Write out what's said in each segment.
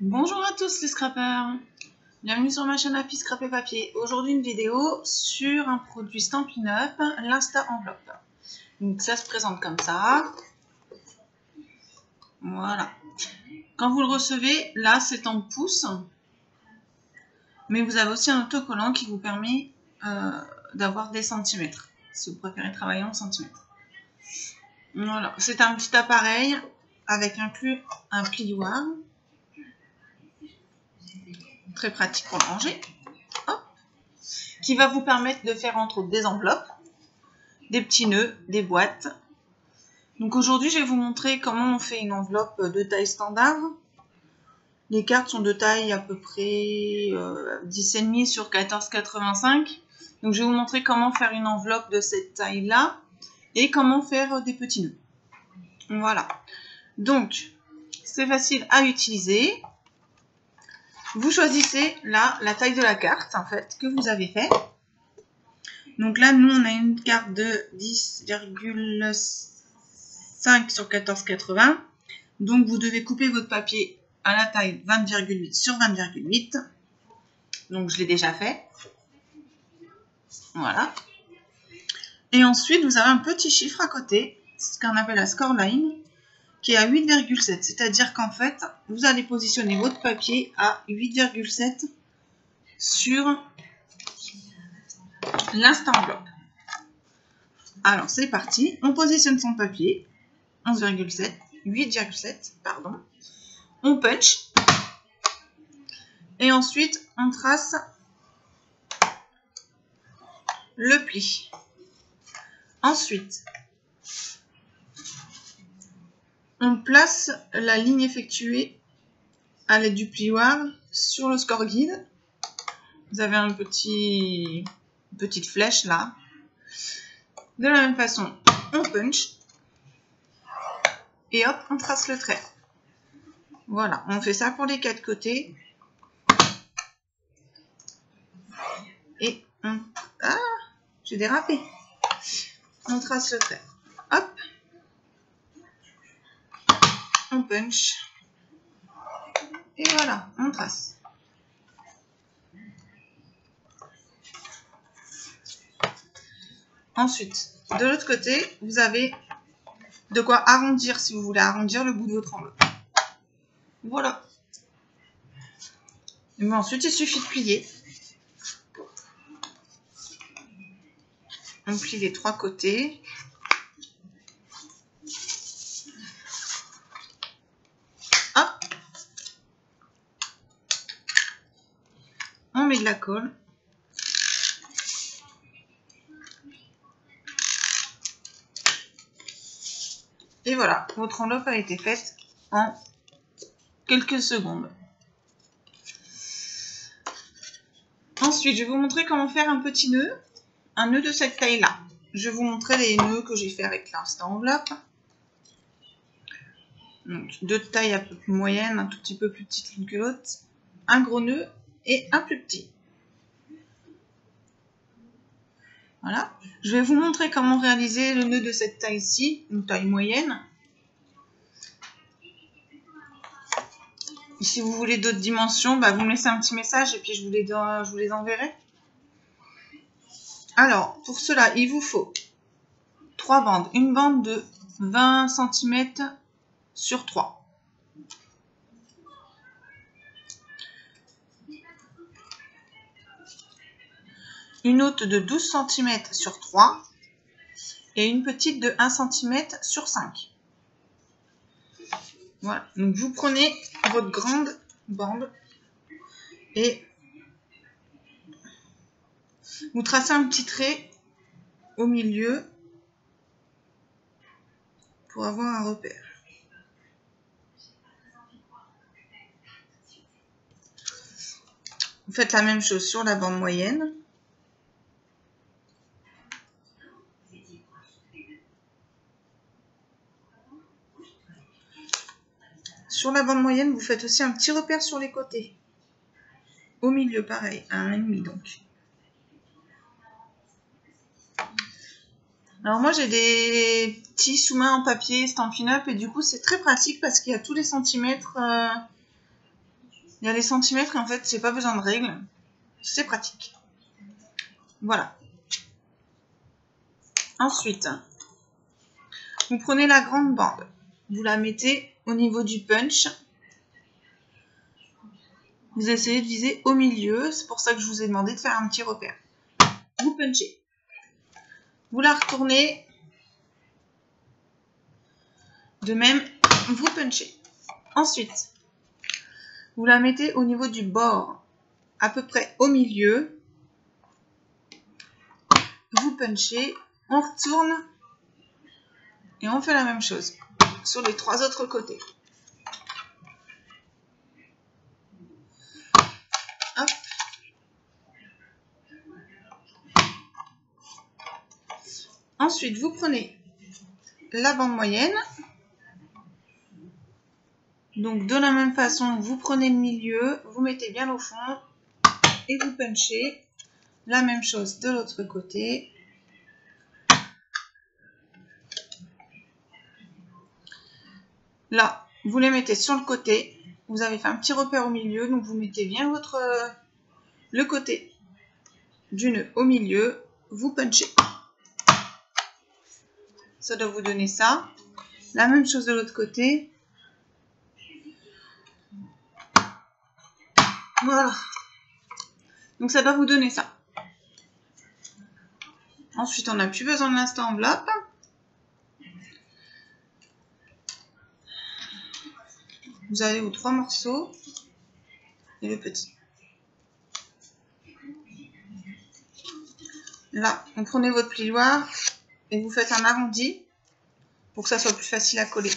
Bonjour à tous les scrappers, bienvenue sur ma chaîne Happy Scrap et Papier. Aujourd'hui une vidéo sur un produit Stampin' Up, l'Insta Enveloppe. Donc ça se présente comme ça. Voilà. Quand vous le recevez, là c'est en pouces, mais vous avez aussi un autocollant qui vous permet d'avoir des centimètres, si vous préférez travailler en centimètres. Voilà, c'est un petit appareil avec inclus un plioir. Très pratique pour le ranger. Hop. Qui va vous permettre de faire entre autres des enveloppes, des petits nœuds, des boîtes. Donc aujourd'hui, je vais vous montrer comment on fait une enveloppe de taille standard. Les cartes sont de taille à peu près 10,5 sur 14,85. Donc je vais vous montrer comment faire une enveloppe de cette taille-là et comment faire des petits nœuds. Voilà. Donc, c'est facile à utiliser. Vous choisissez là la taille de la carte en fait que vous avez fait. Donc là, nous on a une carte de 10,5 sur 14,80. Donc vous devez couper votre papier à la taille 20,8 sur 20,8. Donc je l'ai déjà fait. Voilà. Et ensuite vous avez un petit chiffre à côté, ce qu'on appelle la scoreline, qui est à 8,7. C'est-à-dire qu'en fait, vous allez positionner votre papier à 8,7 sur l'Insta Enveloppe. Alors, c'est parti. On positionne son papier. 11,7. 8,7, pardon. On punch. Et ensuite, on trace le pli. Ensuite, on place la ligne effectuée à l'aide du plioir sur le score guide. Vous avez une petite flèche là. De la même façon, on punch. Et hop, on trace le trait. Voilà, on fait ça pour les 4 côtés. Et on... Ah, j'ai dérapé. On trace le trait. Hop. On punch. Et voilà, on trace. Ensuite, de l'autre côté, vous avez de quoi arrondir si vous voulez arrondir le bout de votre enveloppe. Voilà. Et bien ensuite, il suffit de plier. On plie les 3 côtés. Hop. On met de la colle. Et voilà, votre enveloppe a été faite en quelques secondes. Ensuite, je vais vous montrer comment faire un petit nœud. Un nœud de cette taille-là. Je vais vous montrer les nœuds que j'ai fait avec l'Insta Enveloppe. Donc, deux de taille un peu plus moyenne, un tout petit peu plus petite l'une que l'autre. Un gros nœud et un plus petit. Voilà. Je vais vous montrer comment réaliser le nœud de cette taille-ci, une taille moyenne. Et si vous voulez d'autres dimensions, bah vous me laissez un petit message et puis je vous les enverrai. Alors, pour cela, il vous faut 3 bandes. Une bande de 20 cm sur 3. Une autre de 12 cm sur 3. Et une petite de 1 cm sur 5. Voilà. Donc, vous prenez votre grande bande et vous tracez un petit trait au milieu pour avoir un repère. Vous faites la même chose sur la bande moyenne. Sur la bande moyenne, vous faites aussi un petit repère sur les côtés. Au milieu, pareil, à 1,5 donc. Alors moi, j'ai des petits sous-mains en papier Stampin' Up et du coup, c'est très pratique parce qu'il y a tous les centimètres Il y a les centimètres et en fait, c'est pas besoin de règles. C'est pratique. Voilà. Ensuite, vous prenez la grande bande. Vous la mettez au niveau du punch. Vous essayez de viser au milieu. C'est pour ça que je vous ai demandé de faire un petit repère. Vous punchez. Vous la retournez. De même, vous punchez. Ensuite, vous la mettez au niveau du bord, à peu près au milieu. Vous punchez, on retourne et on fait la même chose sur les 3 autres côtés. Hop. Ensuite, vous prenez la bande moyenne. Donc, de la même façon, vous prenez le milieu, vous mettez bien au fond et vous punchez. La même chose de l'autre côté. Là, vous les mettez sur le côté. Vous avez fait un petit repère au milieu, donc vous mettez bien le côté du nœud au milieu. Vous punchez. Ça doit vous donner ça. La même chose de l'autre côté. Voilà. Donc ça doit vous donner ça. Ensuite, on n'a plus besoin de l'instant enveloppe. Vous avez vos 3 morceaux et le petit. Là, vous prenez votre plioir et vous faites un arrondi pour que ça soit plus facile à coller.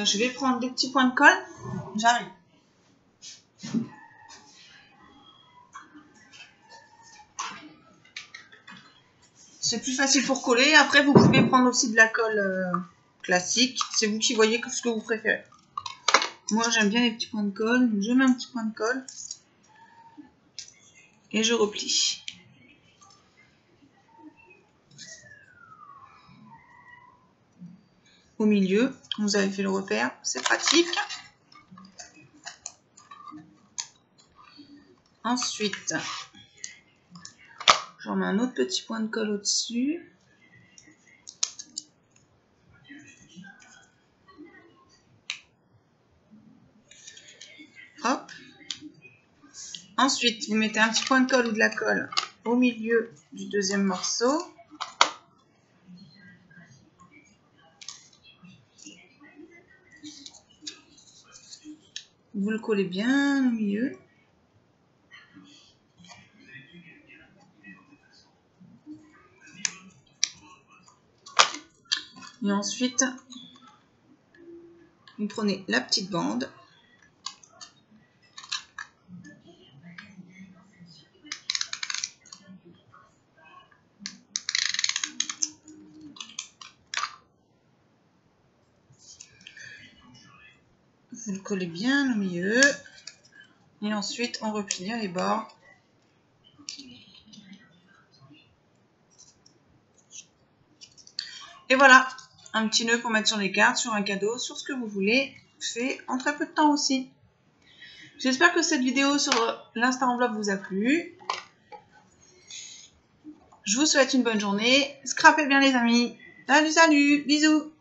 Je vais prendre des petits points de colle. J'arrive. C'est plus facile pour coller. Après, vous pouvez prendre aussi de la colle classique. C'est vous qui voyez ce que vous préférez. Moi, j'aime bien les petits points de colle. Donc, je mets un petit point de colle. Et je replie. Au milieu, vous avez fait le repère. C'est pratique. Ensuite, j'en mets un autre petit point de colle au-dessus. Hop. Ensuite, vous mettez un petit point de colle ou de la colle au milieu du deuxième morceau. Vous le collez bien au milieu. Et ensuite, vous prenez la petite bande. Vous le collez bien au milieu. Et ensuite, on replie les bords. Et voilà, un petit nœud pour mettre sur les cartes, sur un cadeau, sur ce que vous voulez, fait en très peu de temps aussi. J'espère que cette vidéo sur l'instant enveloppe vous a plu. Je vous souhaite une bonne journée. Scrapez bien les amis. Salut, salut, bisous.